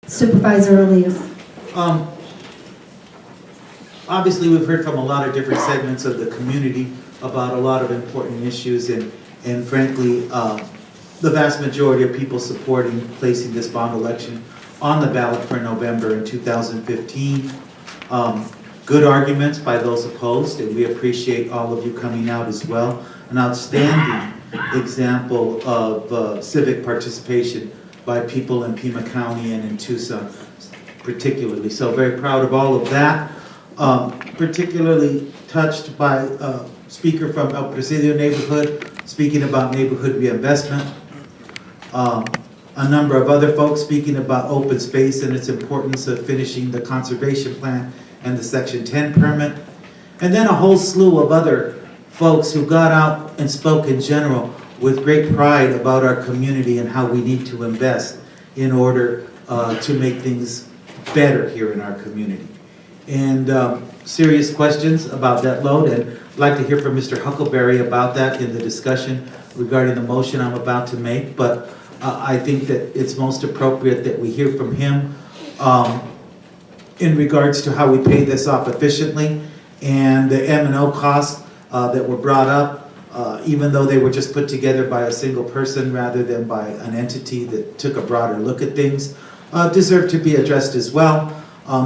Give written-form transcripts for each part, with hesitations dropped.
Supervisor Elias. Obviously, we've heard from a lot of different segments of the community about a lot of important issues, and frankly, the vast majority of people supporting placing this bond election on the ballot for November in 2015. Good arguments by those opposed, and we appreciate all of you coming out as well. An outstanding example of civic participation by people in Pima County and in Tucson particularly. So very proud of all of that. Particularly touched by a speaker from El Presidio neighborhood speaking about neighborhood reinvestment. A number of other folks speaking about open space and its importance of finishing the conservation plan and the Section 10 permit. And then a whole slew of other folks who got out and spoke in general with great pride about our community and how we need to invest in order to make things better here in our community. And serious questions about that load, and I'd like to hear from Mr. Huckleberry about that in the discussion regarding the motion I'm about to make, but I think that it's most appropriate that we hear from him in regards to how we pay this off efficiently, and the M&O costs that were brought up, even though they were just put together by a single person rather than by an entity that took a broader look at things, deserve to be addressed as well.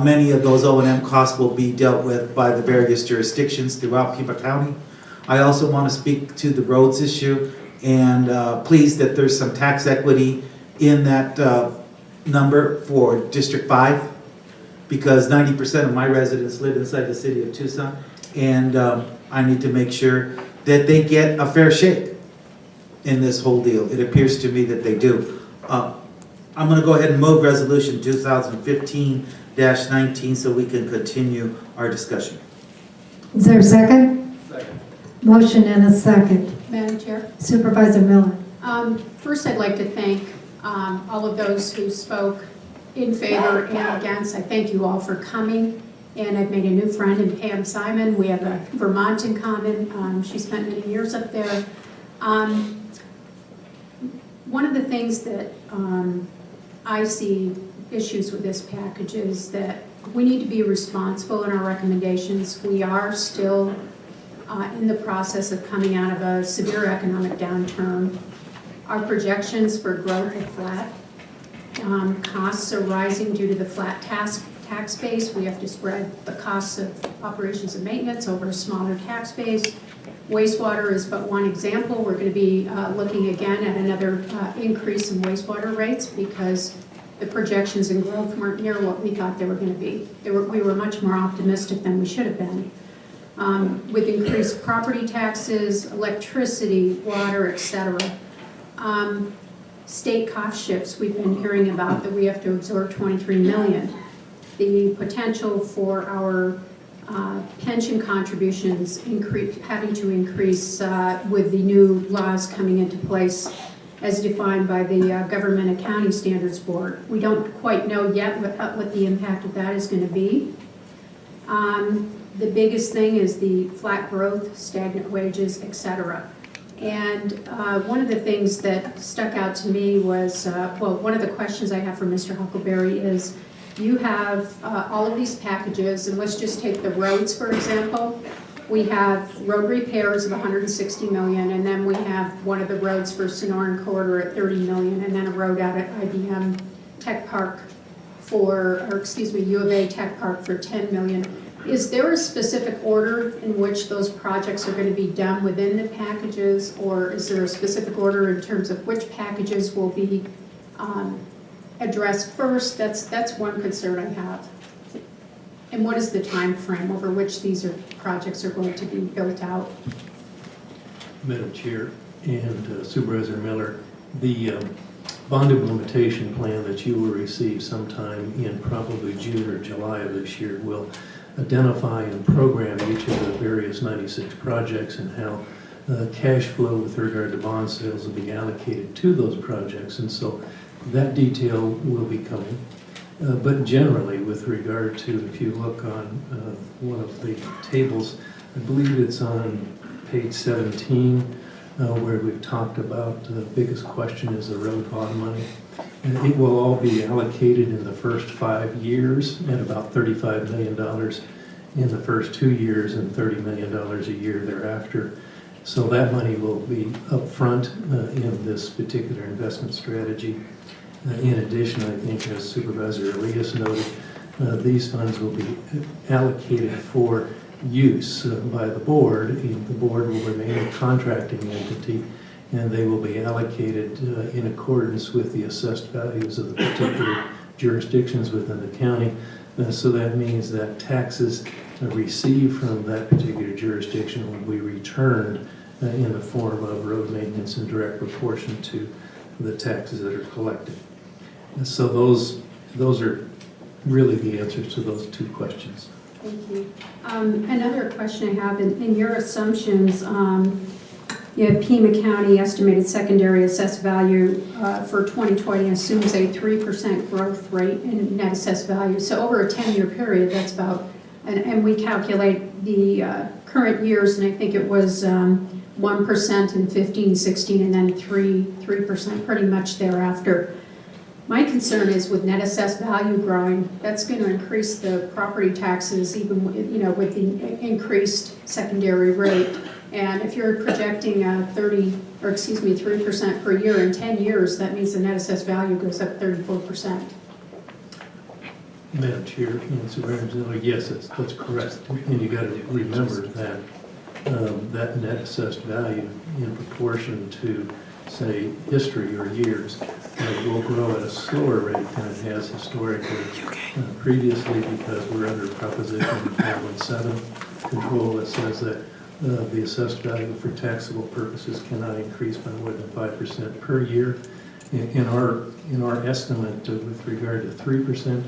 Many of those O&M costs will be dealt with by the various jurisdictions throughout Pima County. I also want to speak to the roads issue, and pleased that there's some tax equity in that number for District 5, because 90% of my residents live inside the city of Tucson, and I need to make sure that they get a fair shake in this whole deal. It appears to me that they do. I'm going to go ahead and move Resolution 2015-19 so we can continue our discussion. Is there a second? Second. Motion and a second. Madam Chair. Supervisor Miller. First, I'd like to thank all of those who spoke in favor and against. I thank you all for coming, and I've made a new friend in Pam Simon. We have a Vermont in common. She spent many years up there. One of the things that I see issues with this package is that we need to be responsible in our recommendations. We are still in the process of coming out of a severe economic downturn. Our projections for growth are flat. Costs are rising due to the flat tax base. We have to spread the costs of operations and maintenance over a smaller tax base. Wastewater is but one example. We're going to be looking again at another increase in wastewater rates because the projections in growth weren't near what we thought they were going to be. We were much more optimistic than we should have been. With increased property taxes, electricity, water, etc. State cost shifts we've been hearing about that we have to absorb $23 million. The potential for our pension contributions having to increase with the new laws coming into place as defined by the Government Accounting Standards Board. We don't quite know yet what the impact of that is going to be. The biggest thing is the flat growth, stagnant wages, etc. And one of the things that stuck out to me was, one of the questions I have for Mr. Huckleberry is, you have all of these packages, and let's just take the roads, for example. We have road repairs of $160 million, and then we have one of the roads for Sonoran Corridor at $30 million, and then a road out at IBM Tech Park U of A Tech Park for $10 million. Is there a specific order in which those projects are going to be done within the packages, or is there a specific order in terms of which packages will be addressed first? That's one concern I have. And what is the time frame over which these projects are going to be built out? Madam Chair and Supervisor Miller, the bond implementation plan that you will receive sometime in probably June or July of this year will identify and program each of the various 96 projects and how cash flow with regard to bond sales will be allocated to those projects. And so that detail will be coming. But generally, with regard to, if you look on one of the tables, I believe it's on page 17, where we've talked about the biggest question is the road bond money. It will all be allocated in the first 5 years at about $35 million in the first 2 years and $30 million a year thereafter. So that money will be upfront in this particular investment strategy. In addition, I think as Supervisor Elias noted, these funds will be allocated for use by the board. The board will remain a contracting entity, and they will be allocated in accordance with the assessed values of the particular jurisdictions within the county. So that means that taxes received from that particular jurisdiction will be returned in the form of road maintenance in direct proportion to the taxes that are collected. And so those are really the answers to those two questions. Thank you. Another question I have, in your assumptions, you have Pima County estimated secondary assessed value for 2020 assumes a 3% growth rate in net assessed value. So over a 10-year period, that's about, and we calculate the current years, and I think it was 1% in 15, 16, and then 3% pretty much thereafter. My concern is with net assessed value growing, that's going to increase the property taxes even with the increased secondary rate. And if you're projecting a 3% per year in 10 years, that means the net assessed value goes up 34%. Madam Chair and Supervisor Miller, yes, that's correct. And you got to remember that that net assessed value in proportion to, say, history or years will grow at a slower rate than it has historically previously, because we're under Proposition 517 control that says that the assessed value for taxable purposes cannot increase by more than 5% per year. In our estimate with regard to 3%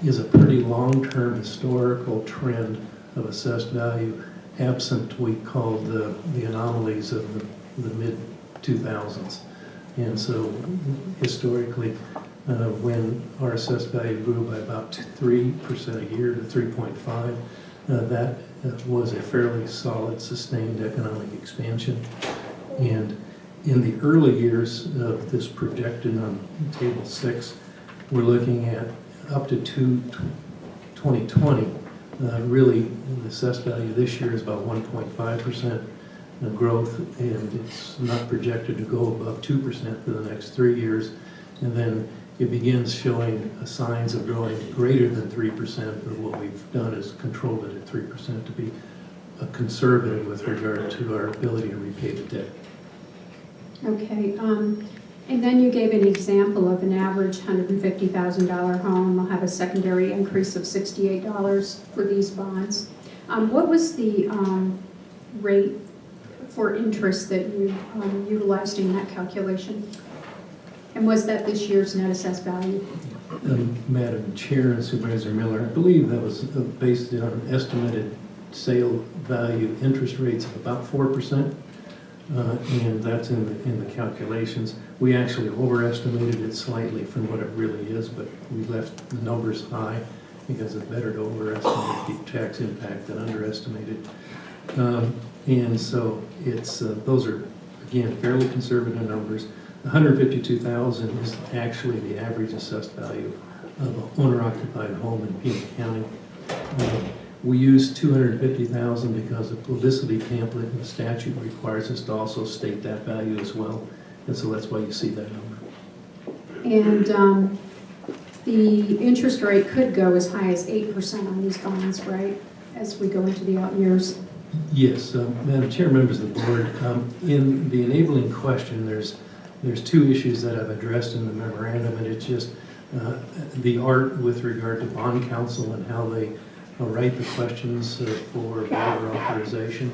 is a pretty long-term historical trend of assessed value, absent we call the anomalies of the mid-2000s. And so historically, when our assessed value grew by about 3% a year to 3.5, that was a fairly solid, sustained economic expansion. And in the early years of this projected on Table 6, we're looking at up to 2020. Really, the assessed value this year is about 1.5% growth, and it's not projected to go above 2% for the next 3 years. And then it begins showing signs of growing greater than 3%, but what we've done is controlled it at 3% to be conservative with regard to our ability to repay the debt. Okay, and then you gave an example of an average $150,000 home will have a secondary increase of $68 for these bonds. What was the rate for interest that you utilized in that calculation? And was that this year's net assessed value? Madam Chair and Supervisor Miller, I believe that was based on estimated sale value interest rates of about 4%. And that's in the calculations. We actually overestimated it slightly from what it really is, but we left the numbers high because it's better to overestimate the tax impact than underestimate it. And so it's those are, again, fairly conservative numbers. $152,000 is actually the average assessed value of an owner-occupied home in Pima County. We use $250,000 because the publicity pamphlet in the statute requires us to also state that value as well, and so that's why you see that number. And the interest rate could go as high as 8% on these bonds, right, as we go into the out years? Yes, Madam Chair, members of the board, in the enabling question, there's two issues that I've addressed in the memorandum, and it's just the art with regard to bond counsel and how they write the questions for waiver authorization.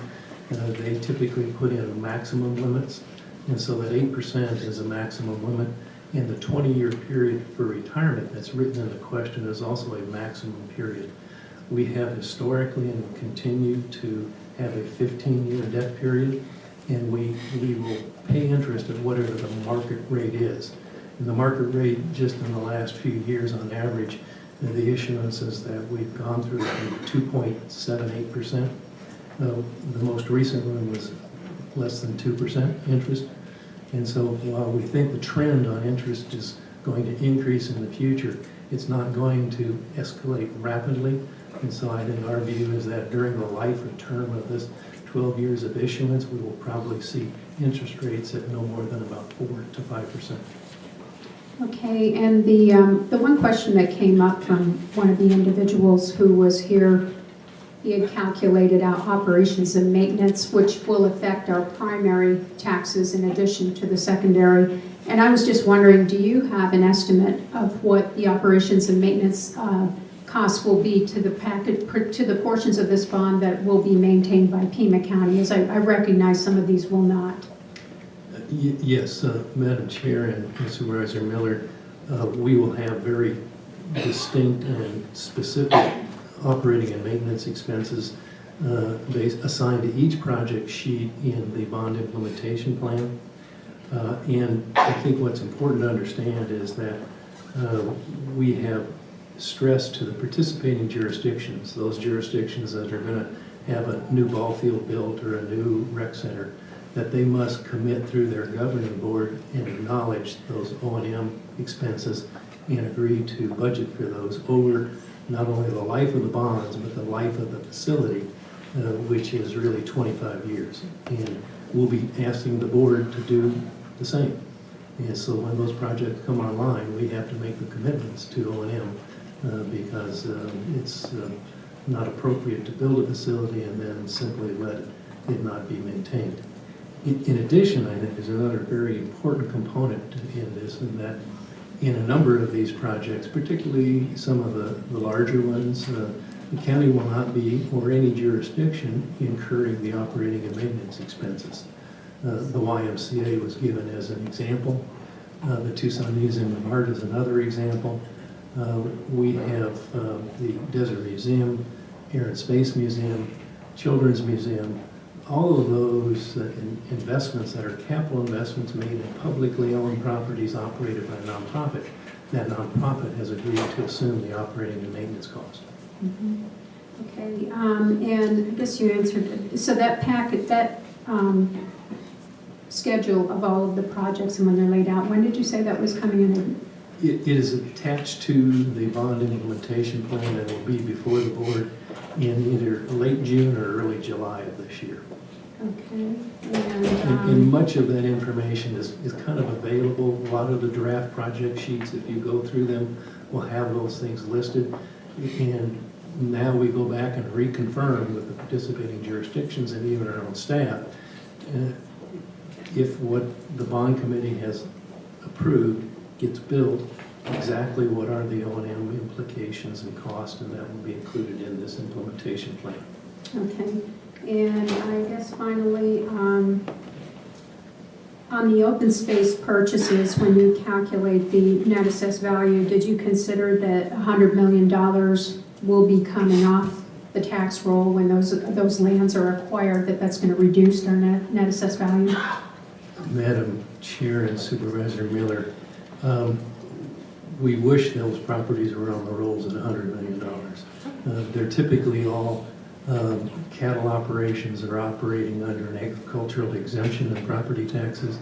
They typically put in maximum limits, and so that 8% is a maximum limit. And the 20-year period for retirement that's written in the question is also a maximum period. We have historically and continue to have a 15-year debt period, and we will pay interest at whatever the market rate is. And the market rate just in the last few years on average, the issuances that we've gone through are 2.78%. The most recent one was less than 2% interest. And so while we think the trend on interest is going to increase in the future. It's not going to escalate rapidly. And so I think our view is that during the life or term of this 12 years of issuance, we will probably see interest rates at no more than about 4 to 5%. Okay, and the one question that came up from one of the individuals who was here, he had calculated out operations and maintenance, which will affect our primary taxes in addition to the secondary. And I was just wondering, do you have an estimate of what the operations and maintenance costs will be to the packet, to the portions of this bond that will be maintained by Pima County? As I recognize some of these will not. Yes, Madam Chair and Supervisor Miller, we will have very distinct and specific operating and maintenance expenses assigned to each project sheet in the bond implementation plan. And I think what's important to understand is that we have stressed to the participating jurisdictions, those jurisdictions that are going to have a new ball field built or a new rec center, that they must commit through their governing board and acknowledge those O&M expenses and agree to budget for those over not only the life of the bonds, but the life of the facility, which is really 25 years. And we'll be asking the board to do the same. And so when those projects come online, we have to make the commitments to O&M because it's not appropriate to build a facility and then simply let it not be maintained. In addition, I think there's another very important component in this, in that in a number of these projects, particularly some of the larger ones, the county will not be, or any jurisdiction, incurring the operating and maintenance expenses. The YMCA was given as an example. The Tucson Museum of Art is another example. We have the Desert Museum, Air and Space Museum, Children's Museum. All of those investments that are capital investments made in publicly owned properties operated by a nonprofit, that nonprofit has agreed to assume the operating and maintenance cost. Mm-hmm. Okay, and I guess you answered it. So that packet, that schedule of all of the projects and when they're laid out, when did you say that was coming in? It is attached to the bond implementation plan and will be before the board in either late June or early July of this year. Okay, And much of that information is kind of available. A lot of the draft project sheets, if you go through them, will have those things listed. And now we go back and reconfirm with the participating jurisdictions and even our own staff, if what the bond committee has approved gets built, exactly what are the O&M implications and costs, and that will be included in this implementation plan. okay. And I guess finally, on the open space purchases, when you calculate the net assessed value, did you consider that $100 million will be coming off the tax roll when those lands are acquired, that's going to reduce their net assessed value? Madam Chair and Supervisor Miller, we wish those properties were on the rolls at $100 million. They're typically all cattle operations are operating under an agricultural exemption of property taxes.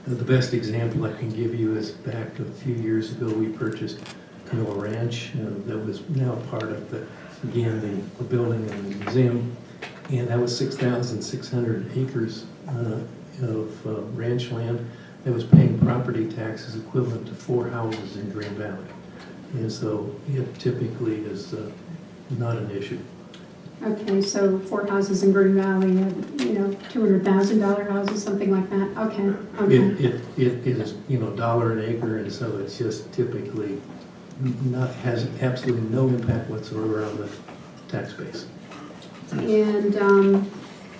The best example I can give you is back a few years ago, we purchased Canoa Ranch that was now part of the building and the museum, and that was 6,600 acres of ranch land that was paying property taxes equivalent to 4 houses in Green Valley. And so it typically is not an issue. Okay, so 4 houses in Green Valley, $200,000 houses, something like that. Okay, okay. It is, $1 an acre, and so it's just typically has absolutely no impact whatsoever on the tax base. And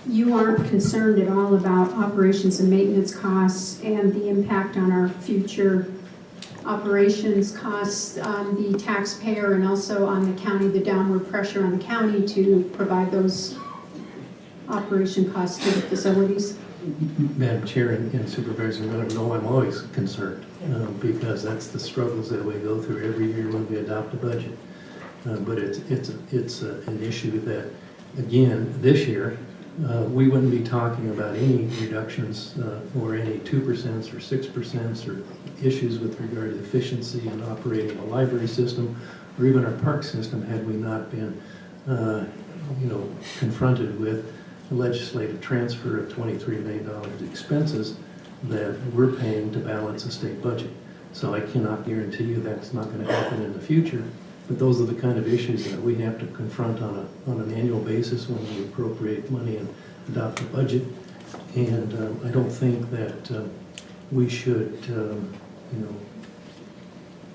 you aren't concerned at all about operations and maintenance costs and the impact on our future operations costs on the taxpayer and also on the county, the downward pressure on the county to provide those operation costs to the facilities? Madam Chair and Supervisor Miller, no, I'm always concerned because that's the struggles that we go through every year when we adopt a budget. But it's an issue that, again, this year we wouldn't be talking about any reductions or any 2% or 6% or issues with regard to efficiency in operating a library system or even our park system had we not been, confronted with a legislative transfer of $23 million expenses that we're paying to balance the state budget. So I cannot guarantee you that's not going to happen in the future, but those are the kind of issues that we have to confront on an annual basis when we appropriate money and adopt a budget. And I don't think that we should,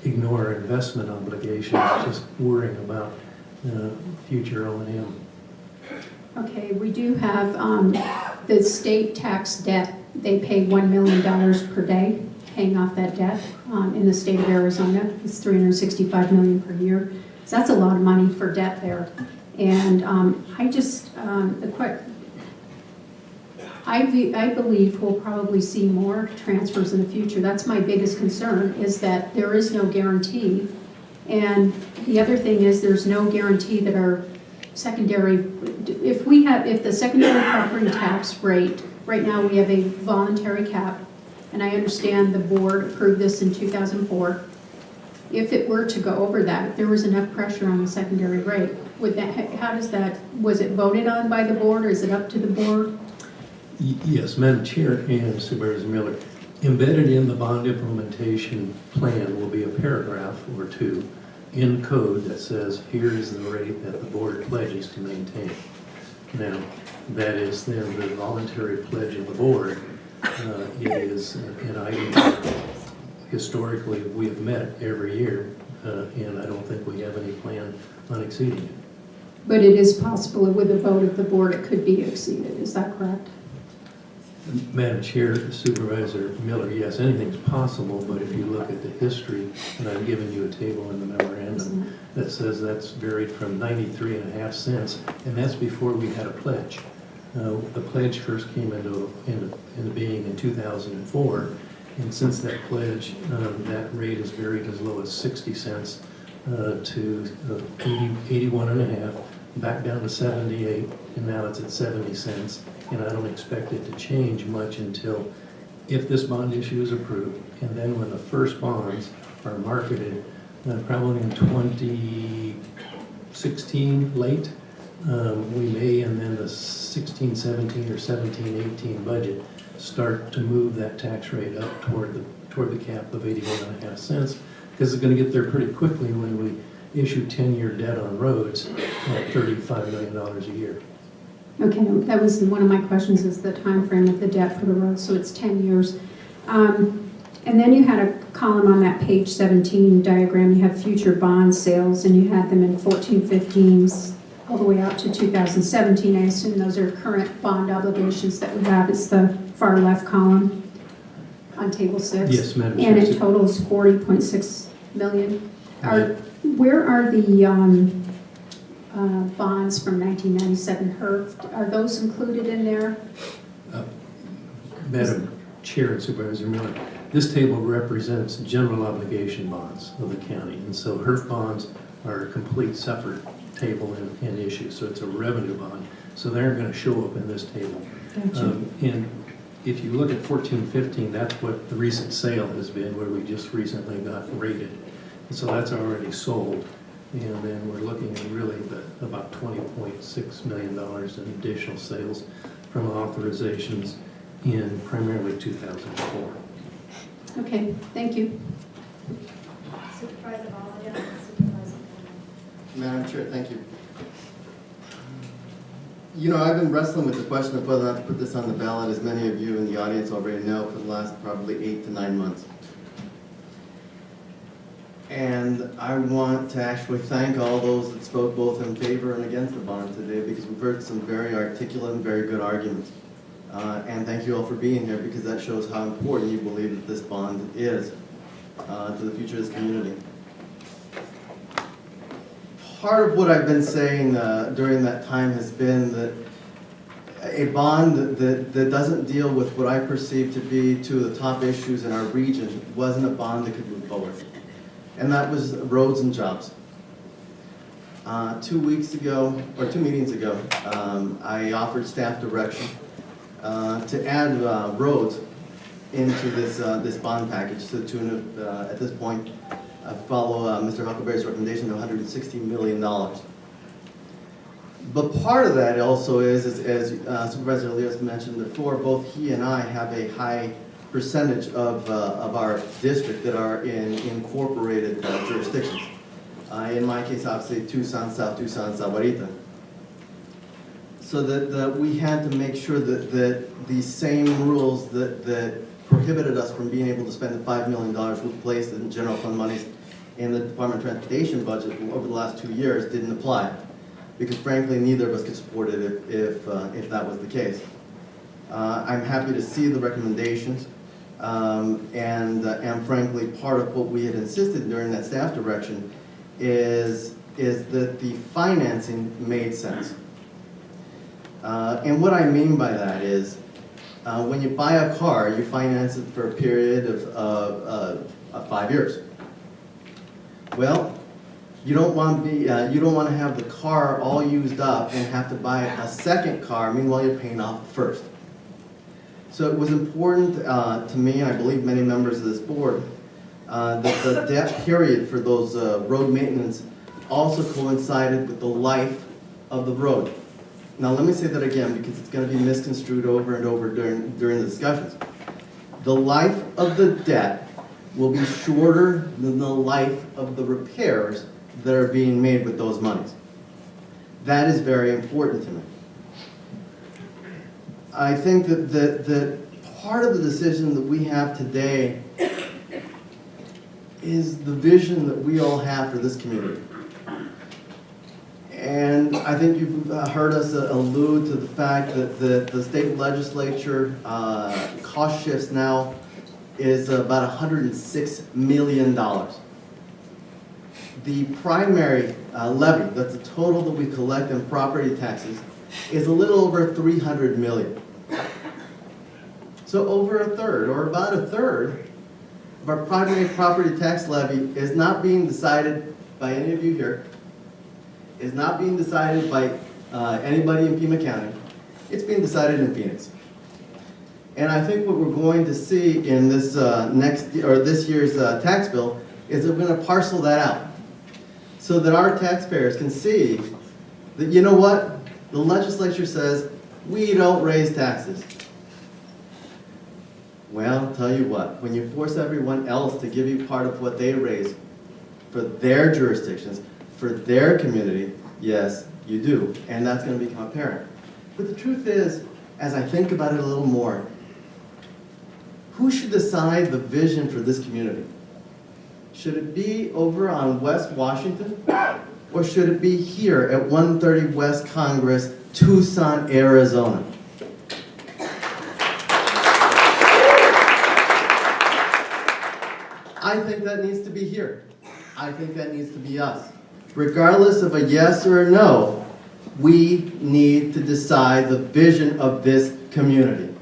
ignore our investment obligations, just worrying about future O&M. Okay, we do have the state tax debt. They pay $1 million per day, paying off that debt in the state of Arizona. It's $365 million per year. So that's a lot of money for debt there. And I believe we'll probably see more transfers in the future. That's my biggest concern, is that there is no guarantee. And the other thing is there's no guarantee that our secondary, if the secondary property tax rate, right now we have a voluntary cap, and I understand the board approved this in 2004. If it were to go over that, if there was enough pressure on the secondary rate, was it voted on by the board, or is it up to the board? Yes, Madam Chair and Supervisor Miller, embedded in the bond implementation plan will be a paragraph or two in code that says, here is the rate that the board pledges to maintain. Now, that is then the voluntary pledge of the board. It is an item that historically we have met every year, and I don't think we have any plan on exceeding it. But it is possible with a vote of the board it could be exceeded, is that correct? Madam Chair, Supervisor Miller, yes, anything's possible, but if you look at the history, and I've given you a table in the memorandum that says that's varied from 93.5 cents, and that's before we had a pledge. The pledge first came into being in 2004, and since that pledge, that rate has varied as low as 60 cents to 81.5, back down to 78, and now it's at 70 cents. And I don't expect it to change much until, if this bond issue is approved, and then when the first bonds are marketed, probably in 2016 late, we may, and then the 16, 17, or 17, 18 budget start to move that tax rate up toward the cap of 81.5 cents, because it's going to get there pretty quickly when we issue 10-year debt on roads at $35 million a year. Okay, that was one of my questions, is the time frame of the debt for the road, so it's 10 years. And then you had a column on that page 17 diagram, you have future bond sales, and you had them in 14, 15s, all the way out to 2017. I assume those are current bond obligations that we have. It's the far left column on table 6. Yes, Madam Chair. And it totals $40.6 million. Where are the bonds from 1997 HERF? Are those included in there? Madam Chair and Supervisor Miller, this table represents general obligation bonds of the county, and so HERF bonds are a complete separate table and issue, so it's a revenue bond, so they aren't going to show up in this table. Gotcha. And if you look at 14-15, that's what the recent sale has been, where we just recently got rated, and so that's already sold. And then we're looking at really about $20.6 million in additional sales from authorizations in primarily 2004. Okay, thank you. Supervisor Valeria, Supervisor Madam Chair, thank you. I've been wrestling with the question of whether or not to put this on the ballot, as many of you in the audience already know, for the last probably 8 to 9 months. And I want to actually thank all those that spoke both in favor and against the bond today, because we've heard some very articulate and very good arguments. And thank you all for being here, because that shows how important you believe that this bond is to the future of this community. Part of what I've been saying during that time has been that a bond that doesn't deal with what I perceive to be two of the top issues in our region wasn't a bond that could move forward. And that was roads and jobs. 2 weeks ago, or 2 meetings ago, I offered staff direction to add roads into this bond package to the tune of, at this point, I follow Mr. Huckleberry's recommendation of $160 million. But part of that also is as Supervisor Leos mentioned before, both he and I have a high percentage of our district that are in incorporated jurisdictions. In my case, obviously, Tucson, South Tucson, Sahuarita. So that we had to make sure that the same rules that prohibited us from being able to spend the $5 million we placed in general fund monies in the Department of Transportation budget over the last 2 years didn't apply. Because frankly, neither of us could support it if that was the case. I'm happy to see the recommendations, and frankly, part of what we had insisted during that staff direction is that the financing made sense. And what I mean by that is, when you buy a car, you finance it for a period of 5 years. Well, you don't want to have the car all used up and have to buy a second car. Meanwhile, you're paying off the first. So it was important to me, and I believe many members of this board, that the debt period for those road maintenance also coincided with the life of the road. Now, let me say that again because it's going to be misconstrued over and over during the discussions. The life of the debt will be shorter than the life of the repairs that are being made with those monies. That is very important to me. I think that part of the decision that we have today is the vision that we all have for this community. And I think you've heard us allude to the fact that the state legislature cost shifts now is about $106 million. The primary levy, that's the total that we collect in property taxes, is a little over $300 million. So over a third, or about a third, of our primary property tax levy is not being decided by any of you here, is not being decided by anybody in Pima County. It's being decided in Phoenix. And I think what we're going to see in this this year's tax bill is that we're going to parcel that out, so that our taxpayers can see that, you know what, the legislature says we don't raise taxes. Well, I'll tell you what, when you force everyone else to give you part of what they raise for their jurisdictions, for their community, yes, you do, and that's going to become apparent. But the truth is, as I think about it a little more, who should decide the vision for this community? Should it be over on West Washington, or should it be here at 130 West Congress, Tucson, Arizona? I think that needs to be here. I think that needs to be us. Regardless of a yes or a no, we need to decide the vision of this community,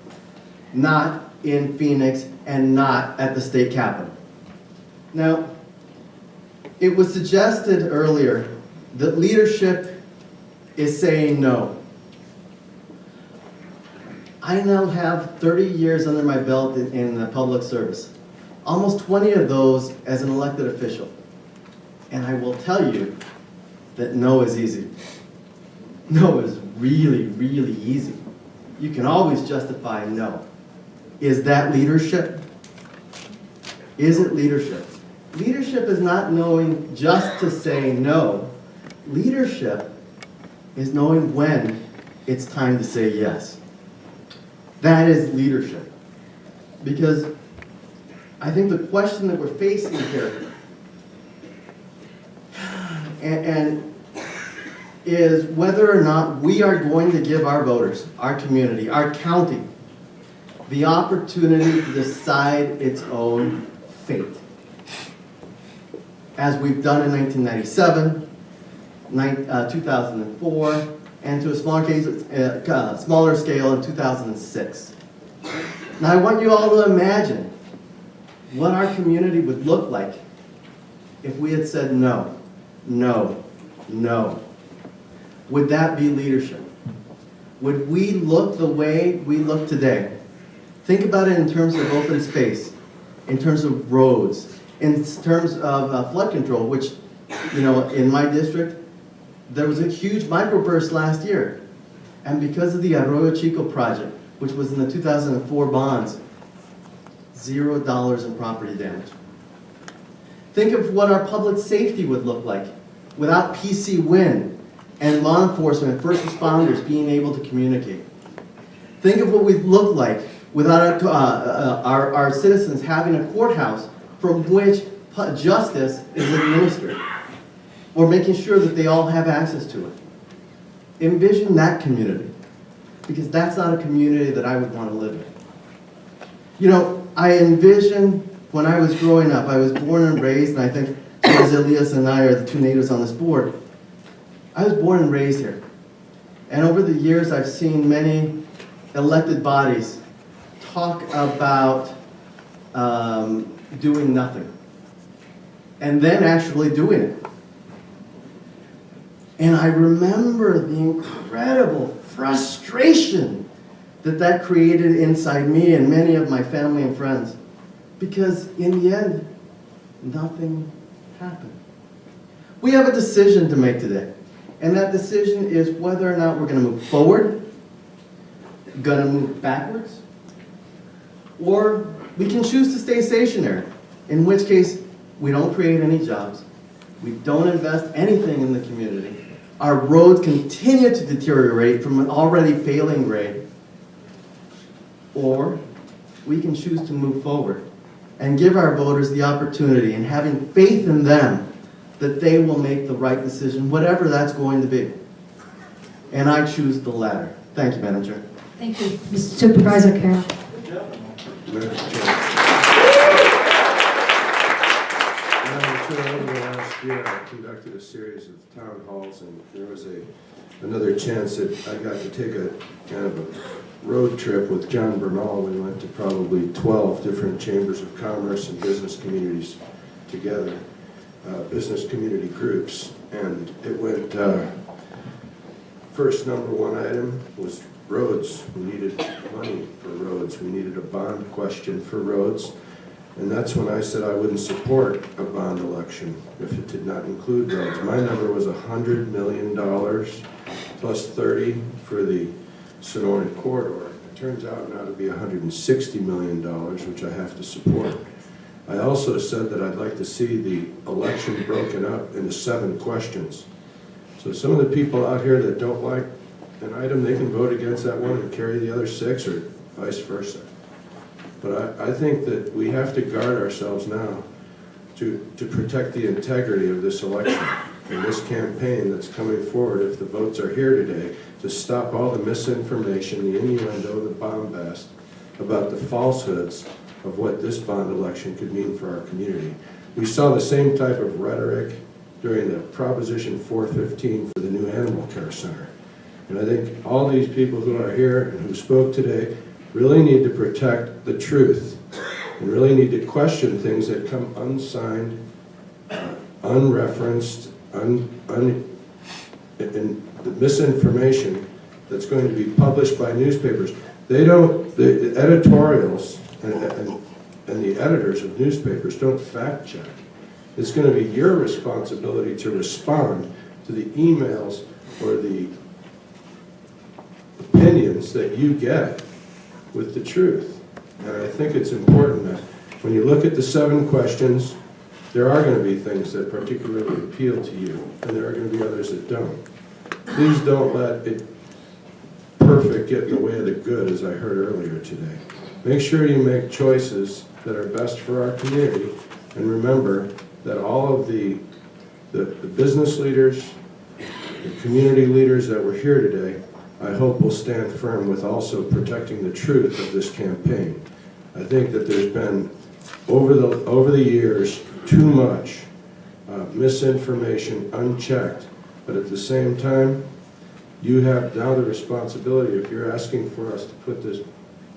not in Phoenix and not at the state capitol. Now, it was suggested earlier that leadership is saying no. I now have 30 years under my belt in public service, almost 20 of those as an elected official. And I will tell you that no is easy. No is really, really easy. You can always justify no. Is that leadership? Is it leadership? Leadership is not knowing just to say no. Leadership is knowing when it's time to say yes. That is leadership. Because I think the question that we're facing here and is whether or not we are going to give our voters, our community, our county, the opportunity to decide its own fate. As we've done in 1997, 2004, and to a smaller scale in 2006. Now I want you all to imagine what our community would look like if we had said no, no, No. Would that be leadership? Would we look the way we look today? Think about it in terms of open space, in terms of roads, in terms of flood control, which, in my district, there was a huge microburst last year. And because of the Arroyo Chico project, which was in the 2004 bonds, $0 in property damage. Think of what our public safety would look like without PC wind and law enforcement and first responders being able to communicate. Think of what we'd look like without our citizens having a courthouse from which justice is administered, or making sure that they all have access to it. Envision that community, because that's not a community that I would want to live in. I envision when I was growing up, I was born and raised, and I think as Elias and I are the two natives on this board, I was born and raised here. And over the years, I've seen many elected bodies talk about doing nothing, and then actually doing it. And I remember the incredible frustration that created inside me and many of my family and friends. Because in the end, nothing happened. We have a decision to make today. And that decision is whether or not we're going to move forward, going to move backwards, or we can choose to stay stationary, in which case we don't create any jobs, we don't invest anything in the community, our roads continue to deteriorate from an already failing grade, or we can choose to move forward and give our voters the opportunity, and having faith in them, that they will make the right decision, whatever that's going to be. And I choose the latter. Thank you, Madam Chair. Thank you. Supervisor Carroll. Madam Chair, over the last year, I conducted a series of town halls, and there was another chance that I got to take a kind of a road trip with John Bernal. We went to probably 12 different chambers of commerce and business communities together, business community groups, and it went, first number one item was roads. We needed money for roads. We needed a bond question for roads. And that's when I said I wouldn't support a bond election if it did not include roads. My number was $100 million plus 30 for the Sonoran corridor. It turns out now to be $160 million, which I have to support. I also said that I'd like to see the election broken up into 7 questions. So some of the people out here that don't like an item, they can vote against that one and carry the other 6, or vice versa. But I think that we have to guard ourselves now to protect the integrity of this election and this campaign that's coming forward, if the votes are here today, to stop all the misinformation, the innuendo, the bombast about the falsehoods of what this bond election could mean for our community. We saw the same type of rhetoric during the Proposition 415 for the new Animal Care Center. And I think all these people who are here and who spoke today really need to protect the truth and really need to question things that come unsigned, unreferenced, and the misinformation that's going to be published by newspapers. They don't, the editorials and the editors of newspapers don't fact check. It's going to be your responsibility to respond to the emails or the opinions that you get with the truth. And I think it's important that when you look at the 7 questions, there are going to be things that particularly appeal to you, and there are going to be others that don't. Please don't let it perfect get in the way of the good, as I heard earlier today. Make sure you make choices that are best for our community, and remember that all of the business leaders, the community leaders that were here today, I hope will stand firm with also protecting the truth of this campaign. I think that there's been, over the years, too much misinformation unchecked, but at the same time, you have now the responsibility, if you're asking for us to put this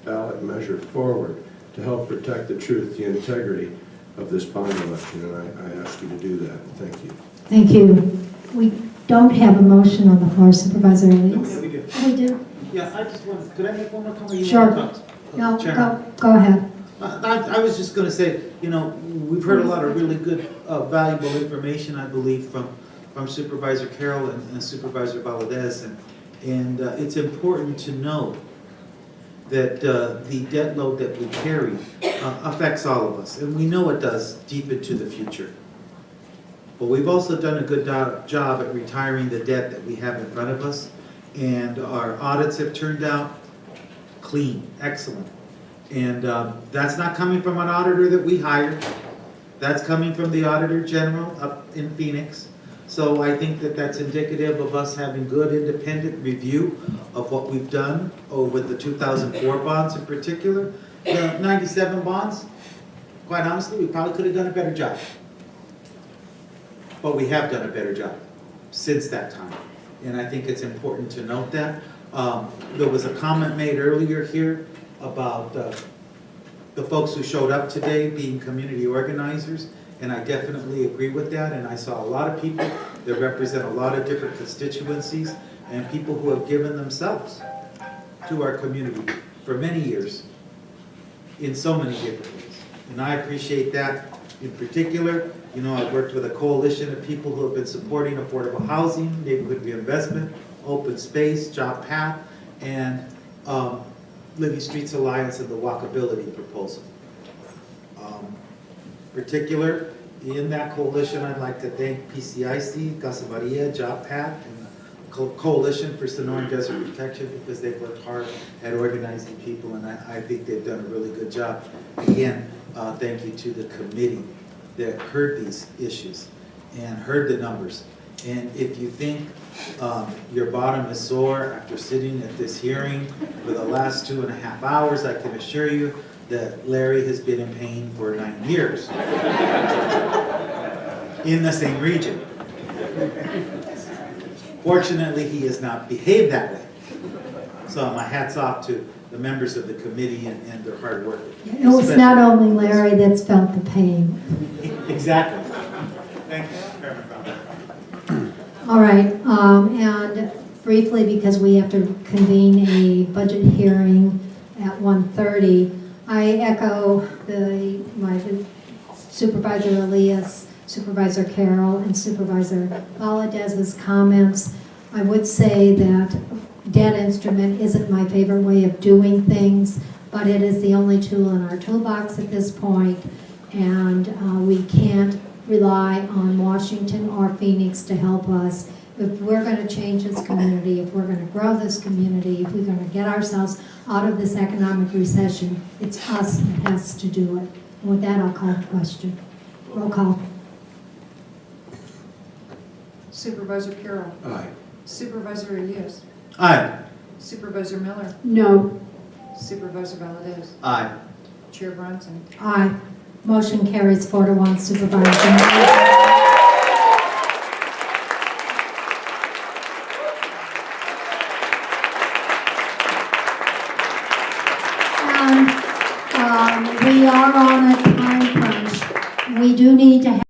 ballot measure forward, to help protect the truth, the integrity of this bond election, and I ask you to do that. Thank you. Thank you. don't have a motion on the floor, Supervisor Elias. Okay, we do. Oh, we do? Yeah, I just want, could I make one more comment? You Sure. wanna talk? No, Chairman. go ahead. I was just gonna say, you know, we've heard a lot of really good, valuable information, I believe, from Supervisor Carroll and Supervisor Valadez, and it's important to know that the debt load that we carry affects all of us, and we know it does deep into the future. But we've also done a good job at retiring the debt that we have in front of us, and our audits have turned out clean, excellent. And that's not coming from an auditor that we hired. That's coming from the Auditor General up in Phoenix. So I think that that's indicative of us having good independent review of what we've done with the 2004 bonds in particular. The 97 bonds, quite honestly, we probably could have done a better job. But we have done a better job since that time. And I think it's important to note that. There was a comment made earlier here about the folks who showed up today being community organizers, and I definitely agree with that. And I saw a lot of people that represent a lot of different constituencies and people who have given themselves to our community for many years in so many different ways. And I appreciate that. In particular, you know, I've worked with a coalition of people who have been supporting affordable housing, neighborhood reinvestment, open space, job path, and Living Streets Alliance and the walkability proposal. Particular, in that coalition, I'd like to thank PCIC, Casa Maria, Job Path, and the Coalition for Sonoran Desert Protection, because they've worked hard at organizing people, and I think they've done a really good job. Again, thank you to the committee that heard these issues and heard the numbers. And if you think your bottom is sore after sitting at this hearing for the last 2.5 hours, I can assure you that Larry has been in pain for 9 years in the same region. Fortunately, he has not behaved that way. So my hat's off to the members of the committee and their hard work. It was not only Larry that's felt the pain. Exactly. Thank you, Chairman Brown. All right, and briefly, because we have to convene a budget hearing at 1:30, I echo my Supervisor Elias, Supervisor Carroll, and Supervisor Valadez's comments. I would say that debt instrument isn't my favorite way of doing things, but it is the only tool in our toolbox at this point, and we can't rely on Washington or Phoenix to help us. If we're going to change this community, if we're going to grow this community, if we're going to get ourselves out of this economic recession, it's us that has to do it. And with that, I'll call the question. Roll call. Supervisor Carroll. Aye. Supervisor Elias. Aye. Supervisor Miller. No. Supervisor Valadez. Aye. Chair Bronson. Aye. Motion carries 4-1, Supervisor. And we are on a time crunch. We do need to have